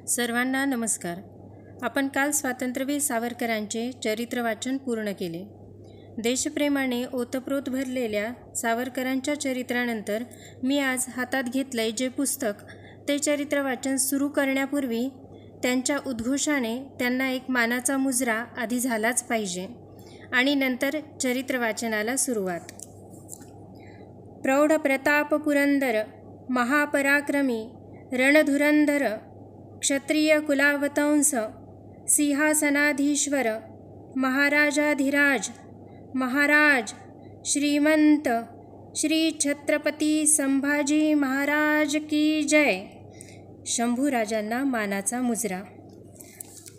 सर्वांना नमस्कार. आपण काल स्वातंत्र्यवीर सावरकरांचे चरित्र वाचन पूर्ण केले. देशप्रेमाने ओतप्रोत भरलेल्या सावरकरांच्या चरित्रानंतर मी आज हातात घेतलंय जे पुस्तक ते चरित्र वाचन सुरू करण्यापूर्वी त्यांच्या उद्घोषाने त्यांना एक मानाचा मुजरा आधी झालाच पाहिजे आणि नंतर चरित्र वाचनाला सुरुवात. प्रौढ प्रताप पुरंदर, महापराक्रमी रणधुरंधर, क्षत्रिय कुलावतंस, सिंहासनाधीश्वर, महाराजाधिराज, महाराज, श्रीमंत श्री छत्रपती संभाजी महाराज की जय. शंभूराजांना मानाचा मुजरा.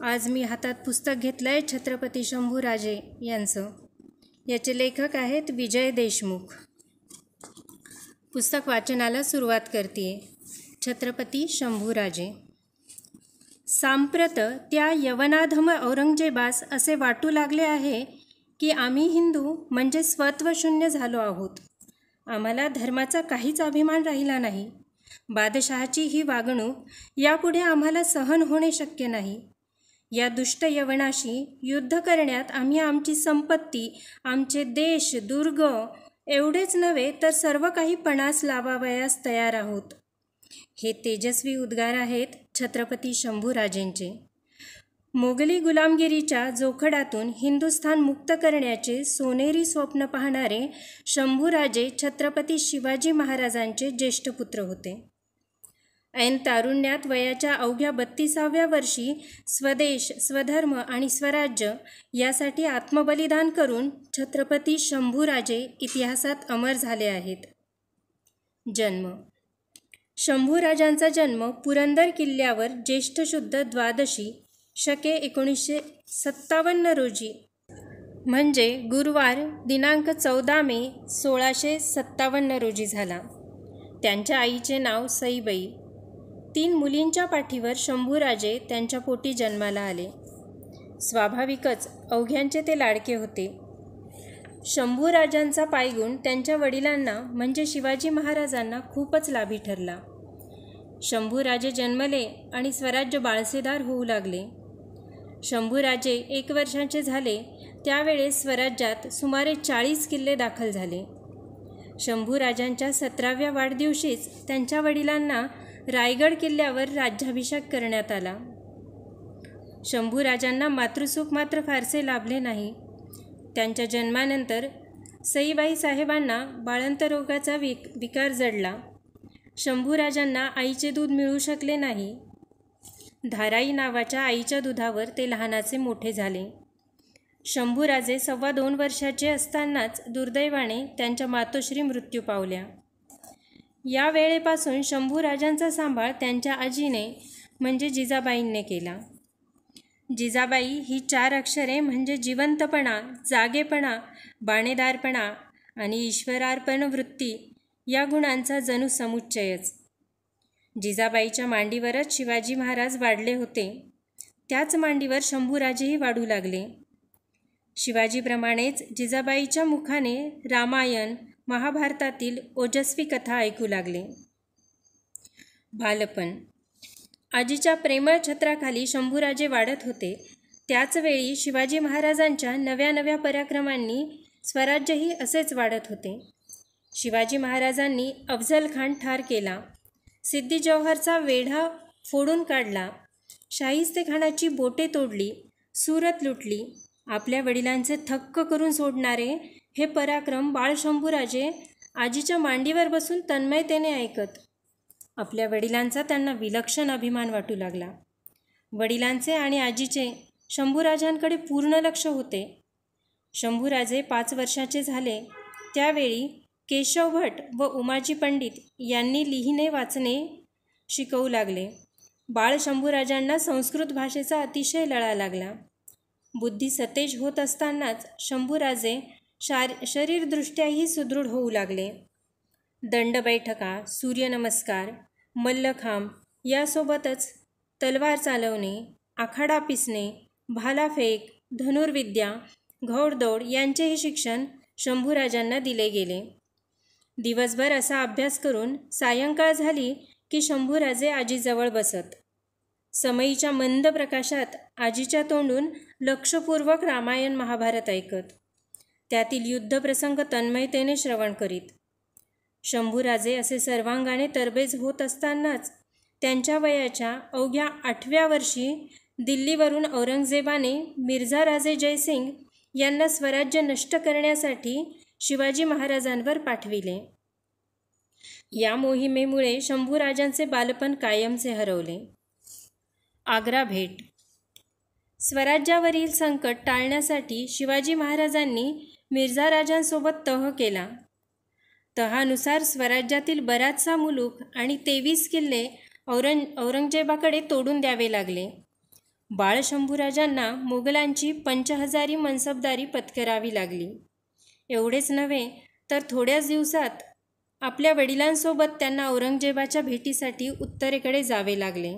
आज मी हातात पुस्तक घेतलंय छत्रपती शंभूराजे यांचं. याचे लेखक आहेत विजय देशमुख. पुस्तक वाचनाला सुरुवात करते. छत्रपती शंभूराजे. सांप्रत त्या यवनाधम औरंगजेबास असे वाटू लागले आहे की आम्ही हिंदू म्हणजे स्वत्वशून्य झालो आहोत. आम्हाला धर्माचा काहीच अभिमान राहिला नाही. बादशहाची ही वागणूक यापुढे आम्हाला सहन होणे शक्य नाही. या दुष्ट यवनाशी युद्ध करण्यात आम्ही आमची संपत्ती, आमचे देश, दुर्ग एवढेच नव्हे तर सर्व काही पणास लावावयास तयार आहोत. हे तेजस्वी उद्गार आहेत छत्रपती शंभूराजेंचे. मोगली गुलामगिरीच्या जोखडातून हिंदुस्थान मुक्त करण्याचे सोनेरी स्वप्न पाहणारे शंभूराजे छत्रपती शिवाजी महाराजांचे ज्येष्ठ पुत्र होते. ऐन तारुण्यात वयाच्या अवघ्या 32व्या वर्षी स्वदेश, स्वधर्म आणि स्वराज्य यासाठी आत्मबलिदान करून छत्रपती शंभूराजे इतिहासात अमर झाले आहेत. जन्म. शंभूराजांचा जन्म पुरंदर किल्ल्यावर ज्येष्ठ शुद्ध द्वादशी शके 1957 रोजी म्हणजे गुरुवार दिनांक 14 मे 1657 रोजी झाला. त्यांच्या आईचे नाव सईबाई. 3 मुलींच्या पाठीवर शंभूराजे त्यांच्या पोटी जन्माला आले. स्वाभाविकच अवघ्यांचे ते लाडके होते. शंभूराजांचा पायगुण त्यांच्या वडिलांना म्हणजे शिवाजी महाराजांना खूपच लाभी ठरला. शंभूराजे जन्मले आणि स्वराज्य बाळसेदार होऊ लागले. शंभूराजे 1 वर्षाचे झाले त्यावेळेस स्वराज्यात सुमारे 40 किल्ले दाखल झाले. शंभूराजांच्या 17व्या वाढदिवशीच त्यांच्या वडिलांना रायगड किल्ल्यावर राज्याभिषेक करण्यात आला. शंभूराजांना मातृसुख मात्र फारसे लाभले नाही. त्यांच्या जन्मानंतर सईबाई साहेबांना बाळंत रोगाचा विकार जडला. शंभूराजांना आईचे दूध मिळू शकले नाही. धाराई नावाच्या आईच्या दुधावर ते लहानाचे मोठे झाले. शंभूराजे 2.25 वर्षाचे असतानाच दुर्दैवाने त्यांच्या मातोश्री मृत्यू पावल्या. या वेळेपासून शंभूराजांचा सांभाळ त्यांच्या आजीने म्हणजे जिजाबाईंनी केला. जिजाबाई ही 4 अक्षरे म्हणजे जिवंतपणा, जागेपणा, बाणेदारपणा आणि ईश्वरार्पण वृत्ती या गुणांचा जणू समुच्चयच. जिजाबाईच्या मांडीवरच शिवाजी महाराज वाढले होते. त्याच मांडीवर शंभूराजेही वाढू लागले. शिवाजीप्रमाणेच जिजाबाईच्या मुखाने रामायण, महाभारतातील ओजस्वी कथा ऐकू लागले. बालपण. आजीच्या प्रेमळ छत्राखाली शंभूराजे वाढत होते. त्याचवेळी शिवाजी महाराजांच्या नव्या नव्या पराक्रमांनी स्वराज्यही असेच वाढत होते. शिवाजी महाराजांनी अफझल खान ठार केला. सिद्दी जौहरचा वेढा फोडून काढला. शाहिस्तेखानाची बोटे तोडली. सुरत लुटली. आपल्या वडिलांचे थक्क करून सोडणारे हे पराक्रम बाळ शंभूराजे आजीच्या मांडीवर बसून तन्मयतेने ऐकत. आपल्या वडिलांचा त्यांना विलक्षण अभिमान वाटू लागला. वडिलांचे आणि आजीचे शंभूराजांकडे पूर्ण लक्ष होते. शंभूराजे 5 वर्षाचे झाले त्यावेळी केशव भट व उमाजी पंडित यांनी लिहिणे वाचणे शिकवू लागले. बाळ शंभूराजांना संस्कृत भाषेचा अतिशय लळा लागला. बुद्धी सतेज होत असतानाच शंभूराजे शरीरदृष्ट्याही सुदृढ होऊ लागले. दंडबैठका, सूर्यनमस्कार, मल्लखांब यासोबतच तलवार चालवणे, आखाडा पिसणे, भालाफेक, धनुर्विद्या, घोडदौड यांचेही शिक्षण शंभूराजांना दिले गेले. दिवसभर असा अभ्यास करून सायंकाळ झाली की शंभूराजे आजीजवळ बसत. समईच्या मंद प्रकाशात आजीच्या तोंडून लक्षपूर्वक रामायण महाभारत ऐकत, त्यातील युद्धप्रसंग तन्मयतेने श्रवण करीत. शंभूराजे असे सर्वांगाने तरबेज होत असतानाच त्यांच्या वयाच्या अवघ्या 8व्या वर्षी दिल्लीवरून औरंगजेबाने मिर्झा राजे जयसिंग यांना स्वराज्य नष्ट करण्यासाठी शिवाजी महाराजांवर पाठविले. या मोहिमेमुळे शंभूराजांचे बालपण कायमचे हरवले. आग्रा भेट. स्वराज्यावरील संकट टाळण्यासाठी शिवाजी महाराजांनी मिर्झा राजांसोबत तह केला. तहानुसार स्वराज्यातील बराचसा मुलूक आणि 23 किल्ले औरंगजेबाकडे तोडून द्यावे लागले. बाळ शंभूराजांना मोगलांची 50,000 मनसबदारी पत्करावी लागली. एवढेच नव्हे तर थोड्याच दिवसात आपल्या वडिलांसोबत त्यांना औरंगजेबाच्या भेटीसाठी उत्तरेकडे जावे लागले.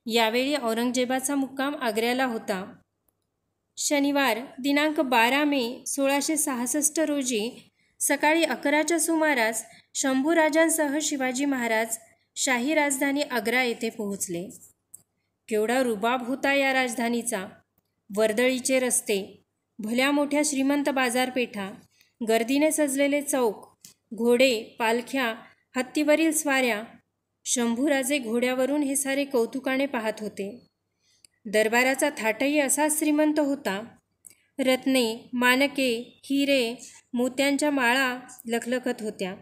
यावेळी औरंगजेबाचा मुक्काम आग्र्याला होता. शनिवार दिनांक 12 मे 1666 रोजी सकाळी 11च्या सुमारास शंभूराजांसह शिवाजी महाराज शाही राजधानी आग्रा येथे पोहोचले. केवढा रुबाब होता या राजधानीचा. वर्दळीचे रस्ते, भल्या मोठ्या श्रीमंत बाजारपेठा, गर्दीने सजलेले चौक, घोडे, पालख्या, हत्तीवरील स्वाऱ्या. शंभूराजे घोड्यावरून हे सारे कौतुकाने पाहत होते. दरबाराचा थाटही असाच श्रीमंत होता. रत्ने, मानके, हिरे, मोत्यांच्या माळा लखलखत होत्या.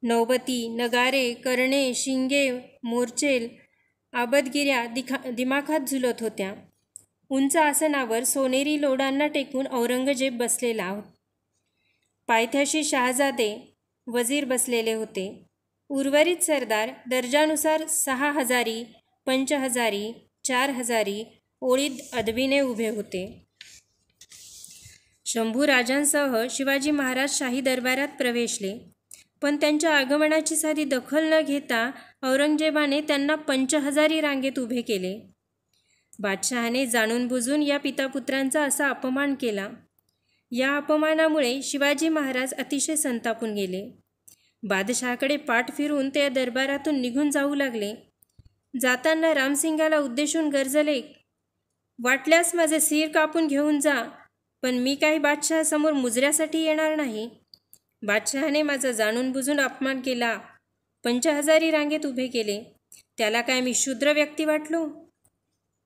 नौबती, नगारे, कर्णे, शिंगे, मोरचेल, आबदगिऱ्या दिमाखात झुलत होत्या. उंच आसनावर सोनेरी लोडांना टेकून औरंगजेब बसलेला. पायथ्याशी शहाजादे, वजीर बसलेले होते. उर्वरित सरदार दर्जानुसार 6,000, 5,000, 4,000 ओळीत अदबीने उभे होते. शंभूराजांसह शिवाजी महाराज शाही दरबारात प्रवेशले, पण त्यांच्या आगमनाची साधी दखल न घेता औरंगजेबाने त्यांना 5,000 रांगेत उभे केले. बादशहाने जाणून बुजून या पितापुत्रांचा असा अपमान केला. या अपमानामुळे शिवाजी महाराज अतिशय संतापून गेले. बादशहाकडे पाठ फिरून ते दरबारातून निघून जाऊ लागले. जाताना रामसिंगाला उद्देशून गरजले, वाटल्यास माझे सिर कापून घेऊन जा, पण मी काही बादशहासमोर मुजऱ्यासाठी येणार नाही. बादशहाने माझा जाणून बुजून अपमान केला, 5,000 रांगेत उभे केले. त्याला काय मी शूद्र व्यक्ती वाटलो?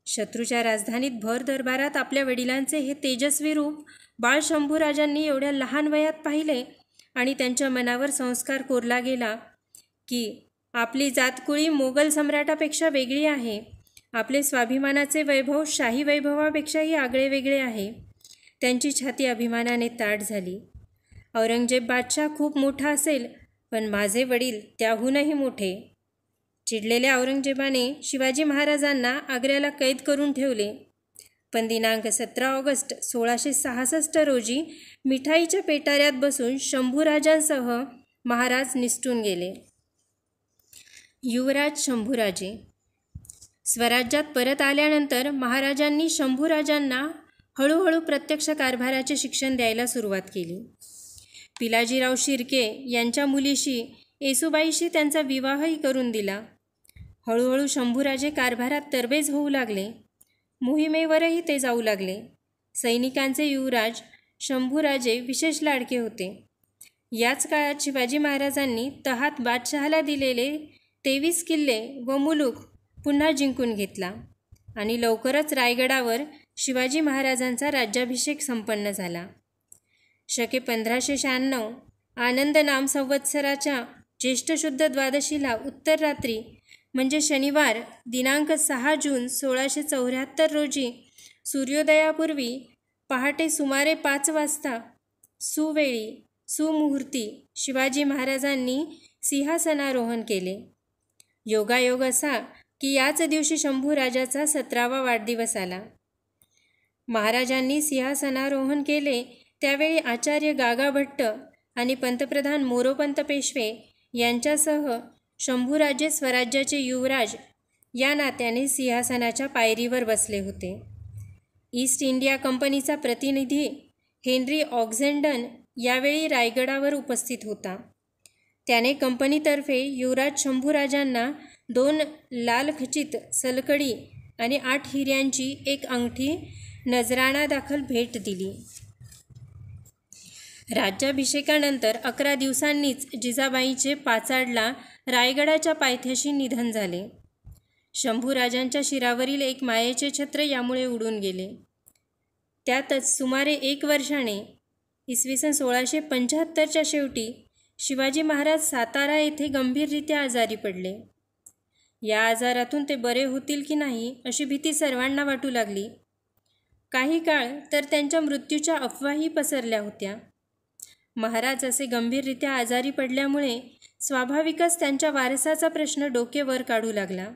शत्रूच्या राजधानीत भर दरबारात आपल्या वडिलांचे हे तेजस्वी रूप बाळ शंभूराजांनी एवढ्या लहान वयात पाहिले आणि त्यांच्या मनावर संस्कार कोरला गेला की आपली जातकुळी मोगल सम्राटापेक्षा वेगळी आहे. आपले स्वाभिमानाचे वैभव शाही वैभवापेक्षाही आगळे वेगळे आहे. त्यांची छाती अभिमानाने ताठ झाली. औरंगजेब बादशाह खूप मोठा असेल, पण माझे वडील त्याहूनही मोठे. चिडलेल्या औरंगजेबाने शिवाजी महाराजांना आग्र्याला कैद करून ठेवले. पण दिनांक 17 ऑगस्ट 1666 रोजी मिठाईच्या पेटाऱ्यात बसून शंभूराजांसह महाराज निसटून गेले. युवराज शंभूराजे. स्वराज्यात परत आल्यानंतर महाराजांनी शंभूराजांना हळूहळू प्रत्यक्ष कारभाराचे शिक्षण द्यायला सुरुवात केली. पिलाजीराव शिर्के यांच्या मुलीशी येसूबाईशी त्यांचा विवाहही करून दिला. हळूहळू शंभूराजे कारभारात तरबेज होऊ लागले. मोहिमेवरही ते जाऊ लागले. सैनिकांचे युवराज शंभूराजे विशेष लाडके होते. याच काळात शिवाजी महाराजांनी तहात बादशहाला दिलेले 23 किल्ले व मुलूक पुन्हा जिंकून घेतला आणि लवकरच रायगडावर शिवाजी महाराजांचा राज्याभिषेक संपन्न झाला. शके 1596 आनंद नाम संवत्सराच्या ज्येष्ठ शुद्ध द्वादशीला उत्तर रात्री म्हणजे शनिवार दिनांक 6 जून 1674 रोजी सूर्योदयापूर्वी पहाटे सुमारे 5 वाजता सुवेळी सुमुहूर्ती शिवाजी महाराजांनी सिंहासनारोहण केले. योगायोग असा की याच दिवशी शंभूराजाचा 17वा वाढदिवस आला. महाराजांनी सिंहासनारोहण केले त्यावेळी आचार्य गागाभट्ट आणि पंतप्रधान मोरोपंत पेशवे यांच्यासह शंभूराजे स्वराज्याचे युवराज या नात्याने सिंहासनाच्या पायरीवर बसले होते. ईस्ट इंडिया कंपनीचा प्रतिनिधी हेनरी ऑक्झेंडन यावेळी रायगडावर उपस्थित होता. त्याने कंपनीतर्फे युवराज शंभूराजांना 2 लालखचित सलकडी आणि 8 हिऱ्यांची एक अंगठी नजराणा दाखल भेट दिली. राज्याभिषेकानंतर 11 दिवसांनीच जिजाबाईंचे पाचाडला रायगडाच्या पायथ्याशी निधन झाले. शंभूराजांच्या शिरावरील एक मायेचे छत्र यामुळे उडून गेले. त्यातच सुमारे 1 वर्षाने इसवी सन 1675च्या शेवटी शिवाजी महाराज सातारा येथे गंभीररित्या आजारी पडले. या आजारातून ते बरे होतील की नाही अशी भीती सर्वांना वाटू लागली. काही काळ तर त्यांच्या मृत्यूच्या अफवाही पसरल्या होत्या. महाराज असे गंभीररित्या आजारी पडल्यामुळे स्वाभाविकच त्यांच्या वारसाचा प्रश्न डोके वर काढू लागला.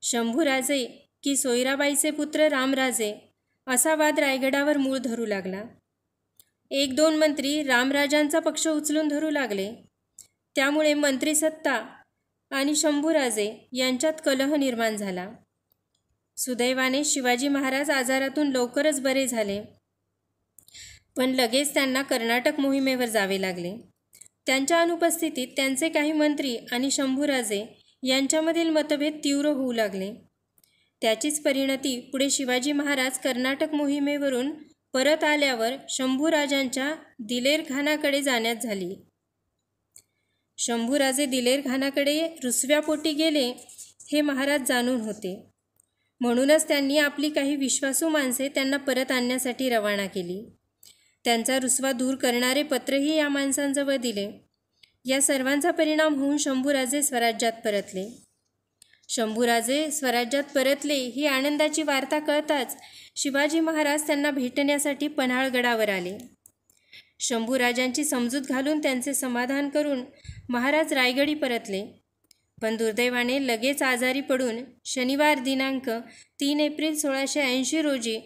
शंभूराजे की सोयराबाईचे पुत्र रामराजे असा वाद रायगडावर मूळ धरू लागला. 1-2 मंत्री रामराजांचा पक्ष उचलून धरू लागले. त्यामुळे मंत्रिसत्ता आणि शंभूराजे यांच्यात कलह निर्माण झाला. सुदैवाने शिवाजी महाराज आजारातून लवकरच बरे झाले, पण लगेच त्यांना कर्नाटक मोहिमेवर जावे लागले. त्यांच्या अनुपस्थितीत त्यांचे काही मंत्री आणि शंभूराजे यांच्यामधील मतभेद तीव्र होऊ लागले. त्याचीच परिणती पुढे शिवाजी महाराज कर्नाटक मोहिमेवरून परत आल्यावर शंभूराजांच्या दिलेरखानाकडे जाण्यात झाली. शंभूराजे दिलेरखानाकडे रुसव्यापोटी गेले हे महाराज जाणून होते. म्हणूनच त्यांनी आपली काही विश्वासू माणसे त्यांना परत आणण्यासाठी रवाना केली. त्यांचा रुसवा दूर करणारे पत्रही या माणसांजवळ दिले. या सर्वांचा परिणाम होऊन शंभूराजे स्वराज्यात परतले. शंभूराजे स्वराज्यात परतले ही आनंदाची वार्ता कळताच शिवाजी महाराज त्यांना भेटण्यासाठी पन्हाळगडावर आले. शंभूराजांची समजूत घालून त्यांचे समाधान करून महाराज रायगडी परतले. पण दुर्दैवाने लगेच आजारी पडून शनिवार दिनांक 3 एप्रिल 1680 रोजी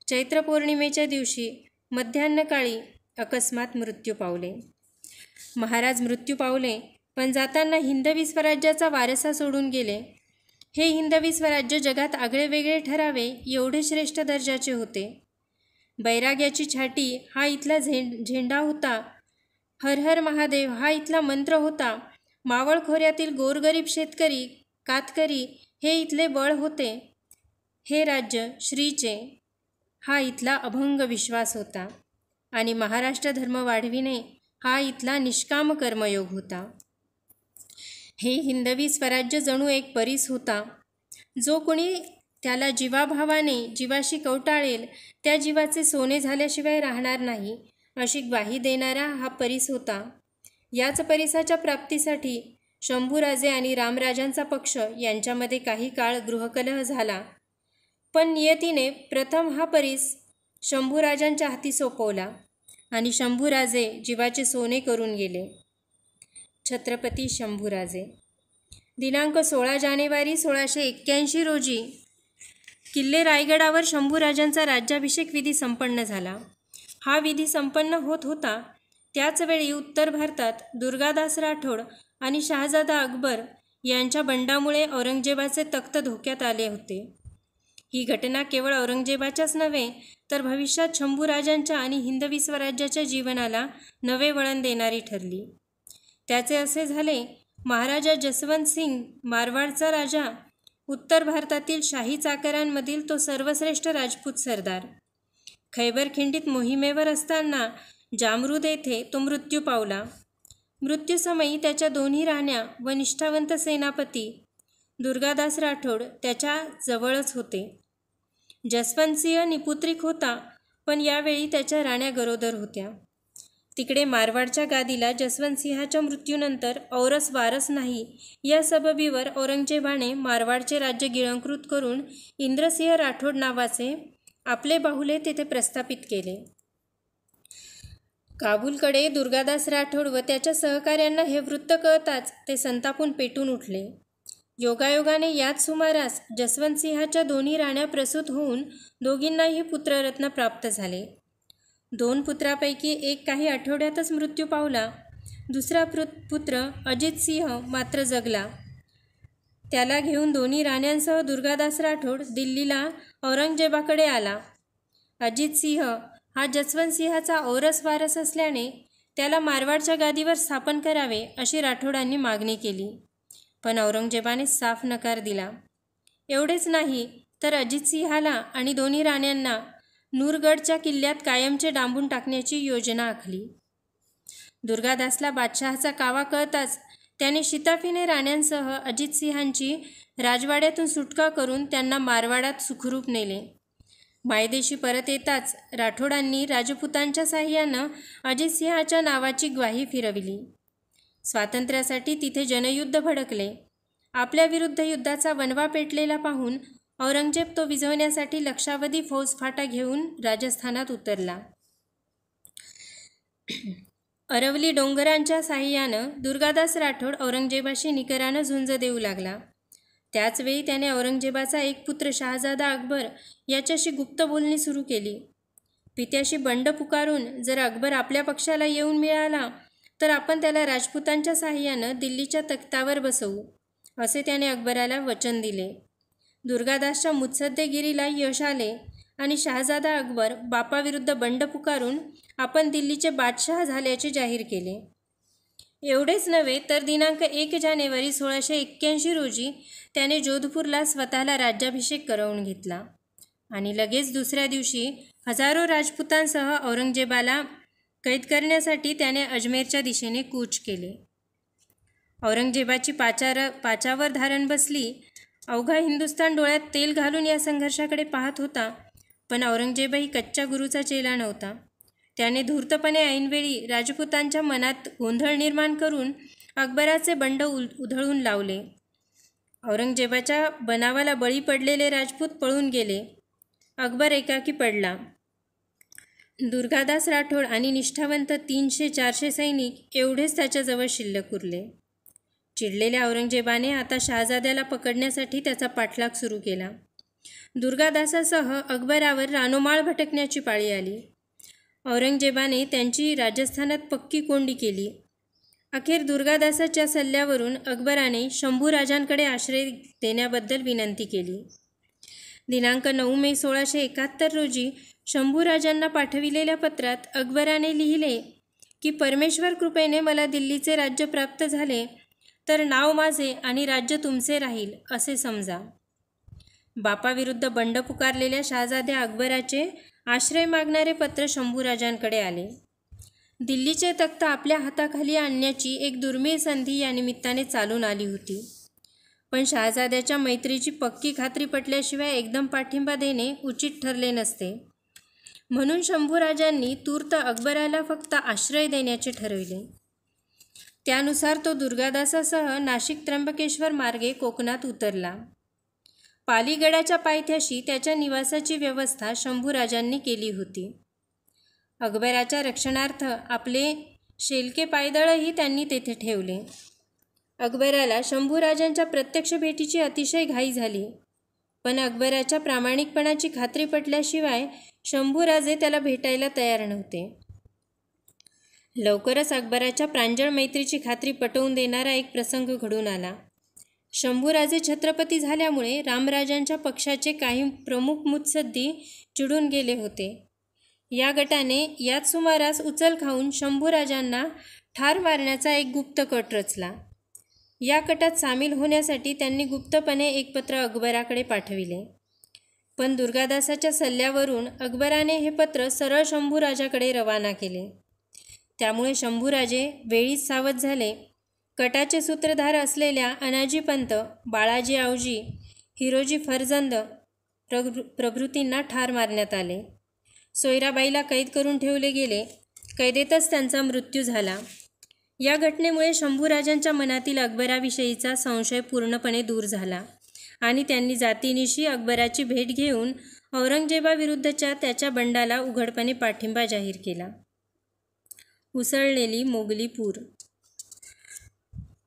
चैत्र पौर्णिमेच्या दिवशी मध्यान्हकाळी अकस्मात मृत्यू पावले. महाराज मृत्यू पावले, पण जाताना हिंदवी स्वराज्याचा वारसा सोडून गेले. हे हिंदवी स्वराज्य जगात आगळेवेगळे ठरावे एवढे श्रेष्ठ दर्जाचे होते. बैराग्याची छाटी हा इथला झेंडा होता. हर हर महादेव हा इथला मंत्र होता. मावळ खोऱ्यातील गोरगरीब शेतकरी, कातकरी हे इथले बळ होते. हे राज्य श्रीचे हा इथला अभंग विश्वास होता आणि महाराष्ट्र धर्म वाढविणे हा इथला निष्काम कर्मयोग होता. हे हिंदवी स्वराज्य जणू एक परीस होता. जो कोणी त्याला जीवाभावाने जीवाशी कवटाळेल त्या जीवाचे सोने झाल्याशिवाय राहणार नाही अशी ग्वाही देणारा हा परीस होता. याच परीसाच्या प्राप्तीसाठी शंभूराजे आणि रामराजांचा पक्ष यांच्यामध्ये काही काळ गृहकलह झाला. पण नियतीने प्रथम हा परीस शंभूराजांच्या हाती सोपवला आणि शंभूराजे जीवाचे सोने करून गेले. छत्रपती शंभूराजे. दिनांक 16 जानेवारी 1681 रोजी किल्ले रायगडावर शंभूराजांचा राज्याभिषेक विधी संपन्न झाला. हा विधी संपन्न होत होता त्याचवेळी उत्तर भारतात दुर्गादास राठोड आणि शहाजादा अकबर यांच्या बंडामुळे औरंगजेबाचे तख्त धोक्यात आले होते. ही घटना केवळ औरंगजेबाच्याच नव्हे तर भविष्यात शंभूराजांच्या आणि हिंदवी स्वराज्याच्या जीवनाला नवे वळण देणारी ठरली. त्याचे असे झाले, महाराजा जसवंत सिंग मारवाडचा राजा, उत्तर भारतातील शाही चाकरांमधील तो सर्वश्रेष्ठ राजपूत सरदार. खैबर खिंडीत मोहिमेवर असताना जामरूद येथे तो मृत्यू पावला. मृत्यूसमयी त्याच्या दोन्ही राण्या व निष्ठावंत सेनापती दुर्गादास राठोड त्याच्या जवळच होते. जसवंतसिंह निपुत्रिक होता, पण यावेळी त्याच्या राण्या गरोदर होत्या. तिकडे मारवाडच्या गादीला जसवंतसिंहाच्या मृत्यूनंतर औरस वारस नाही या सबबीवर औरंगजेबाने मारवाडचे राज्य गिळंकृत करून इंद्रसिंह राठोड नावाचे आपले बाहुले तेथे प्रस्थापित केले. काबूलकडे दुर्गादास राठोड व त्याच्या सहकाऱ्यांना हे वृत्त कळताच ते संतापून पेटून उठले. योगायोगाने याच सुमारास जसवंतसिंहाच्या दोन्ही राण्या प्रसूत होऊन दोघींनाही पुत्ररत्न प्राप्त झाले. 2 पुत्रापैकी एक काही आठवड्यातच मृत्यू पावला. दुसरा पुत्र अजितसिंह मात्र जगला. त्याला घेऊन दोन्ही राण्यांसह दुर्गादास राठोड दिल्लीला औरंगजेबाकडे आला. अजितसिंह हा जसवंतसिंहाचा औरस वारस असल्याने त्याला मारवाडच्या गादीवर स्थापन करावे अशी राठोडांनी मागणी केली. पण औरंगजेबाने साफ नकार दिला. एवढेच नाही तर अजितसिंहाला आणि दोन्ही राण्यांना नूरगडच्या किल्ल्यात कायमचे डांबून टाकण्याची योजना आखली. दुर्गादासला बादशहाचा कावा कळताच त्याने शिताफीने राण्यांसह अजितसिंहांची राजवाड्यातून सुटका करून त्यांना मारवाडात सुखरूप नेले. मायदेशी परत येताच राठोडांनी राजपुतांच्या साह्यानं अजितसिंहाच्या नावाची ग्वाही फिरविली. स्वातंत्र्यासाठी तिथे जनयुद्ध भडकले. आपल्याविरुद्ध युद्धाचा वणवा पेटलेला पाहून औरंगजेब तो विझवण्यासाठी लक्षावधी फौजफाटा घेऊन राजस्थानात उतरला. अरवली डोंगरांच्या साह्यानं दुर्गादास राठोड औरंगजेबाशी निकरानं झुंज देऊ लागला. त्याचवेळी त्याने औरंगजेबाचा एक पुत्र शहाजादा अकबर याच्याशी गुप्त बोलणी सुरू केली. पित्याशी बंड पुकारून जर अकबर आपल्या पक्षाला येऊन मिळाला तर आपण त्याला राजपुतांच्या साह्यानं दिल्लीच्या तख्तावर बसवू, असे त्याने अकबराला वचन दिले. दुर्गादासच्या मुत्सद्देगिरीला यश आले आणि शहाजादा अकबर बापाविरुद्ध बंड पुकारून आपण दिल्लीचे बादशहा झाल्याचे जाहीर केले. एवढेच नव्हे तर दिनांक 1 जानेवारी 1681 रोजी त्याने जोधपूरला स्वतःला राज्याभिषेक करवून घेतला आणि लगेच दुसऱ्या दिवशी हजारो राजपुतांसह औरंगजेबाला कैद करण्यासाठी त्याने अजमेरच्या दिशेने कूच केले. औरंगजेबाची पाचावर धारण बसली. अवघा हिंदुस्थान डोळ्यात तेल घालून या संघर्षाकडे पाहत होता. पण औरंगजेबही कच्च्या गुरूचा चेला नव्हता. त्याने धूर्तपणे ऐनवेळी राजपुतांच्या मनात गोंधळ निर्माण करून अकबराचे बंड उधळून लावले. औरंगजेबाच्या बनावाला बळी पडलेले राजपूत पळून गेले. अकबर एकाकी पडला. दुर्गादास राठोड आणि निष्ठावंत 300-400 सैनिक एवढेच त्याच्याजवळ शिल्लक उरले. चिडलेल्या औरंगजेबाने आता शहाजाद्याला पकडण्यासाठी त्याचा पाठलाग सुरू केला. दुर्गादासासह अकबरावर रानोमाळ भटकण्याची पाळी आली. औरंगजेबाने त्यांची राजस्थानात पक्की कोंडी केली. अखेर दुर्गादासाच्या सल्ल्यावरून अकबराने शंभूराजांकडे आश्रय देण्याबद्दल विनंती केली. दिनांक 9 मे 1671 रोजी शंभूराजांना पाठविलेल्या पत्रात अकबराने लिहिले की परमेश्वर कृपेने मला दिल्लीचे राज्य प्राप्त झाले तर नाव माझे आणि राज्य तुमचे राहील असे समजा. बापाविरुद्ध बंड पुकारलेल्या शहाजाद्या अकबराचे आश्रय मागणारे पत्र शंभूराजांकडे आले. दिल्लीचे तख्त आपल्या हाताखाली आणण्याची एक दुर्मिळ संधी या निमित्ताने चालून आली होती. पण शहाजाद्याच्या मैत्रीची पक्की खात्री पटल्याशिवाय एकदम पाठिंबा देणे उचित ठरले नसते. म्हणून शंभूराजांनी तूर्त अकबराला फक्त आश्रय देण्याचे ठरविले. त्यानुसार तो दुर्गादासासह नाशिक त्र्यंबकेश्वर मार्गे कोकणात उतरला. पालीगडाच्या पायथ्याशी त्याच्या निवासाची व्यवस्था शंभूराजांनी केली होती. अकबराच्या रक्षणार्थ आपले शेलके पायदळही त्यांनी तेथे ठेवले. अकबराला शंभूराजांच्या प्रत्यक्ष भेटीची अतिशय घाई झाली. पण अकबराच्या प्रामाणिकपणाची खात्री पटल्याशिवाय शंभूराजे त्याला भेटायला तयार नव्हते. लवकरच अकबराच्या प्रांजळ मैत्रीची खात्री पटवून देणारा एक प्रसंग घडून आला. शंभूराजे छत्रपती झाल्यामुळे रामराजांच्या पक्षाचे काही प्रमुख मुत्सद्दी चिडून गेले होते. या गटाने याच सुमारास उचल खाऊन शंभूराजांना ठार मारण्याचा एक गुप्त कट रचला. या कटात सामील होण्यासाठी त्यांनी गुप्तपणे एक पत्र अकबराकडे पाठविले. पण दुर्गादासाच्या सल्ल्यावरून अकबराने हे पत्र सरळ शंभूराजाकडे रवाना केले. त्यामुळे शंभूराजे वेळीच सावध झाले. कटाचे सूत्रधार असलेल्या अनाजीपंत, बाळाजी आवजी, हिरोजी फर्जंद प्रभृतींना ठार मारण्यात आले. सोयराबाईला कैद करून ठेवले गेले. कैदेतच त्यांचा मृत्यू झाला. या घटनेमुळे शंभूराजांच्या मनातील अकबराविषयीचा संशय पूर्णपणे दूर झाला आणि त्यांनी जातीनिशी अकबराची भेट घेऊन औरंगजेबाविरुद्धच्या त्याच्या बंडाला उघडपणे पाठिंबा जाहीर केला. उसळलेली मोगली पूर.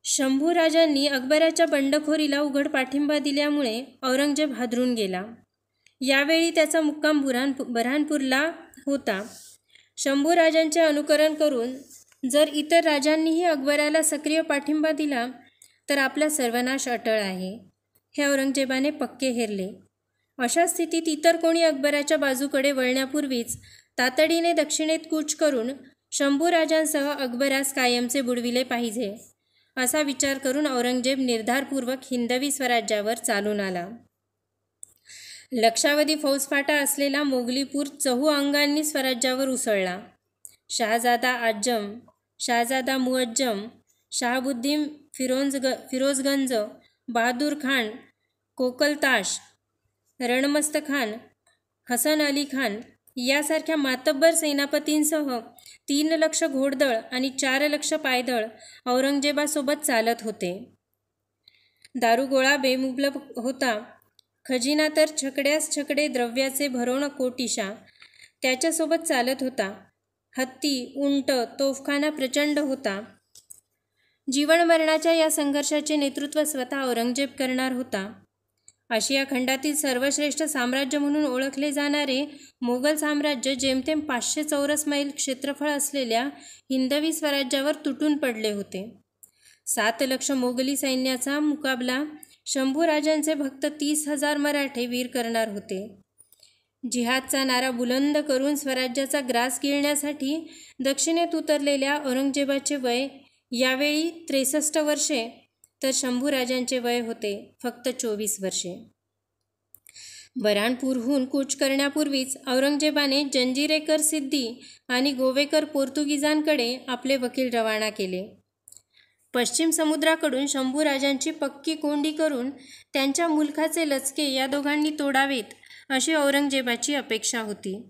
शंभूराजांनी अकबराच्या बंडखोरीला उघड पाठिंबा दिल्यामुळे औरंगजेब हादरून गेला. यावेळी त्याचा मुक्काम बऱ्हाणपूरला होता. शंभूराजांचे अनुकरण करून जर इतर राजांनीही अकबराला सक्रिय पाठिंबा दिला तर आपला सर्वनाश अटळ आहे, हे औरंगजेबाने पक्के हेरले. अशा स्थितीत इतर कोणी अकबराच्या बाजूकडे वळण्यापूर्वीच तातडीने दक्षिणेत कूच करून शंभूराजांसह अकबरास कायमचे बुडविले पाहिजे, असा विचार करून औरंगजेब निर्धारपूर्वक हिंदवी स्वराज्यावर चालून आला. लक्षावधी फौजफाटा असलेला मोगलीपूर चहू अंगांनी स्वराज्यावर उसळला. शहाजादा आजम, शहाजादा मुअज्जम, शहाबुद्दीन फिरोजगंज, बहादूर खान, कोकलताश, रणमस्त खान, हसन अली खान यासारख्या मातब्बर सेनापतींसह 3 लक्ष घोडदळ आणि 4 लक्ष पायदळ औरंगजेबासोबत चालत होते. दारुगोळा बेमुबलक होता. खजिना तर छकड्यास छकडे द्रव्याचे भरवण कोटिशा त्याच्यासोबत चालत होता. हत्ती, उंट, तोफखाना प्रचंड होता. जीवनमरणाच्या या संघर्षाचे नेतृत्व स्वतः औरंगजेब करणार होता. आशिया खंडातील सर्वश्रेष्ठ साम्राज्य म्हणून ओळखले जाणारे मोगल साम्राज्य जेमतेम 500 चौरस मैल क्षेत्रफळ असलेल्या हिंदवी स्वराज्यावर तुटून पडले होते. 7 लक्ष मोगली सैन्याचा मुकाबला शंभूराजांचे फक्त 30,000 मराठे वीर करणार होते. जिहादचा नारा बुलंद करून स्वराज्याचा ग्रास गिळण्यासाठी दक्षिणेत उतरलेल्या औरंगजेबाचे वय यावेळी 63 वर्षे तर शंभूराजांचे वय होते फक्त 24 वर्षे. बऱ्हाणपूरहून कूच करण्यापूर्वीच औरंगजेबाने जंजिरेकर सिद्दी आणि गोवेकर पोर्तुगीजांकडे आपले वकील रवाना केले. पश्चिम समुद्राकडून शंभूराजांची पक्की कोंडी करून त्यांच्या मुलखाचे लचके या दोघांनी तोडावेत अशी औरंगजेबाची अपेक्षा होती.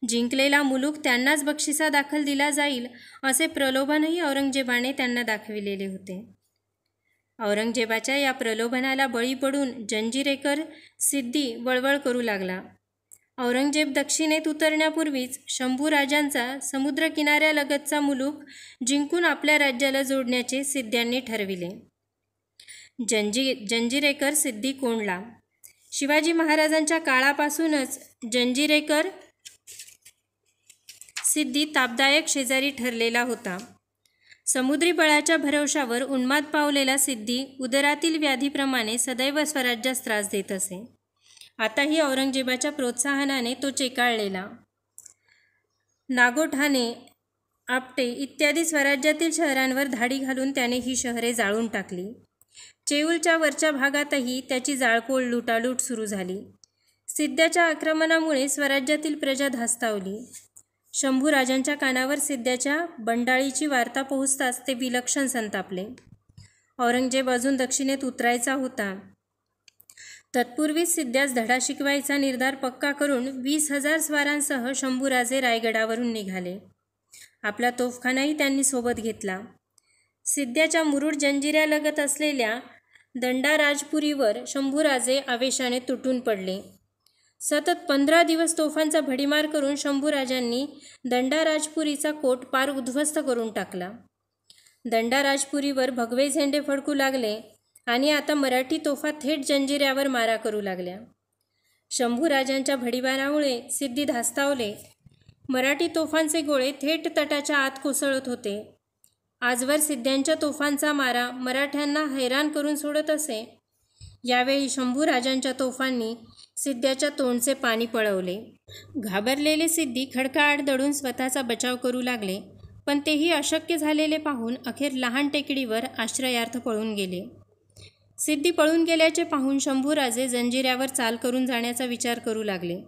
जिंकलेला मुलूक त्यांनाच बक्षिसा दाखल दिला जाईल असे प्रलोभनही औरंगजेबाने त्यांना दाखविलेले होते. औरंगजेबाच्या या प्रलोभनाला बळी पडून जंजिरेकर सिद्दी वळवळ करू लागला. औरंगजेब दक्षिणेत उतरण्यापूर्वीच शंभूराजांचा समुद्रकिनाऱ्यालगतचा मुलूक जिंकून आपल्या राज्याला जोडण्याचे सिद्ध्यांनी ठरविले. जंजिरेकर सिद्दी कोंडला. शिवाजी महाराजांच्या काळापासूनच जंजिरेकर सिद्दी तापदायक शेजारी ठरलेला होता. समुद्री बळाच्या भरवशावर उन्माद पावलेला सिद्दी उदरातील व्याधीप्रमाणे सदैव स्वराज्यास त्रास देत असे. आताही औरंगजेबाच्या प्रोत्साहनाने तो चेकाळलेला. नागोठाणे, आपटे इत्यादी स्वराज्यातील शहरांवर धाडी घालून त्याने ही शहरे जाळून टाकली. चेऊलच्या वरच्या भागातही त्याची जाळपोळ लुटालूट सुरू झाली. सिद्ध्याच्या आक्रमणामुळे स्वराज्यातील प्रजा धास्तावली. शंभूराजांच्या कानावर सिद्ध्याच्या बंडाळीची वार्ता पोहोचताच ते विलक्षण संतापले. औरंगजेब अजून दक्षिणेत उतरायचा होता. तत्पूर्वीच सिद्ध्यास धडा शिकवायचा निर्धार पक्का करून 20,000 स्वारांसह शंभूराजे रायगडावरून निघाले. आपला तोफखानाही त्यांनी सोबत घेतला. सिद्ध्याच्या मुरुड जंजिऱ्यालगत असलेल्या दंडाराजपुरीवर शंभूराजे आवेशाने तुटून पडले. सतत 15 दिवस तोफांचा भडीमार करून शंभूराजांनी दंडाराजपुरीचा कोट पार उद्ध्वस्त करून टाकला. दंडाराजपुरीवर भगवे झेंडे फडकू लागले आणि आता मराठी तोफा थेट जंजिऱ्यावर मारा करू लागल्या. शंभूराजांच्या भडीमारामुळे सिद्धी धास्तावले. मराठी तोफांचे गोळे थेट तटाच्या आत कोसळत होते. आजवर सिद्ध्यांच्या तोफांचा मारा मराठ्यांना हैराण करून सोडत असे. यावेळी शंभूराजांच्या तोफांनी सिद्ध्याच्या तोंडचे पाणी पळवले. घाबरलेले सिद्धी खडकाआड दडून स्वतःचा बचाव करू लागले, पण तेही अशक्य झालेले पाहून अखेर लहान टेकडीवर आश्रयार्थ पळून गेले. सिद्धी पळून गेल्याचे पाहून शंभूराजे जंजिऱ्यावर चाल करून जाण्याचा विचार करू लागले.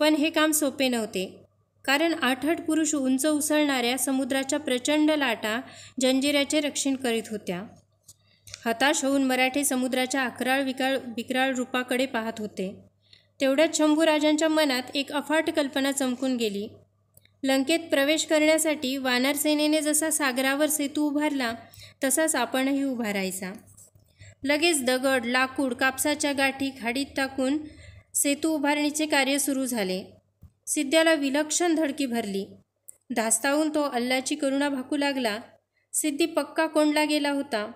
पण हे काम सोपे नव्हते, कारण 8 पुरुष उंच उसळणाऱ्या समुद्राच्या प्रचंड लाटा जंजिऱ्याचे रक्षण करीत होत्या. हताश होऊन मराठे समुद्राच्या अकराळ विक्राळ रूपाकडे पाहत होते. तेवढ्यात शंभूराजांच्या मनात एक अफाट कल्पना चमकून गेली. लंकेत प्रवेश करण्यासाठी वानर सेनेने जसा सागरावर सेतू उभारला तसाच आपणही उभारायचा. लगेच दगड, लाकूड, कापसाच्या गाठी खाडीत टाकून सेतू उभारणीचे कार्य सुरू झाले. सिद्ध्याला विलक्षण धडकी भरली. धास्तावून तो अल्लाची करुणा भाकू लागला. सिद्धी पक्का कोंडला गेला होता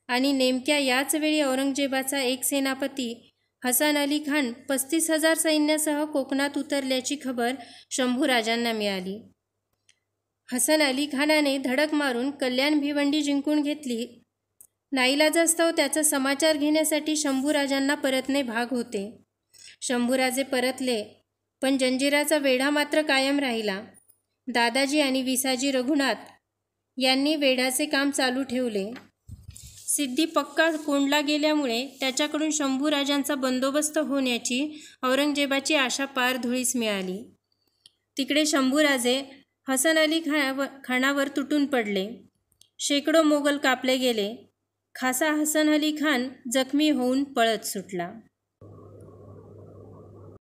आणि नेमक्या याच वेळी औरंगजेबाचा एक सेनापती हसन अली खान 35,000 सैन्यासह कोकणात उतरल्याची खबर शंभूराजांना मिळाली. हसन अली खानाने धडक मारून कल्याण भिवंडी जिंकून घेतली. नाईलाजास्तव त्याचा समाचार घेण्यासाठी शंभूराजांना परतणे भाग होते. शंभूराजे परतले, पण जंजिराचा वेढा मात्र कायम राहिला. दादाजी आणि विसाजी रघुनाथ यांनी वेढाचे काम चालू ठेवले. सिद्धी पक्का कोंडला गेल्यामुळे त्याच्याकडून शंभूराजांचा बंदोबस्त होण्याची औरंगजेबाची आशा पारधुळीस मिळाली. तिकडे शंभूराजे हसन अली खानावर तुटून पडले. शेकडो मोगल कापले गेले. खासा हसन अली खान जखमी होऊन पळत सुटला.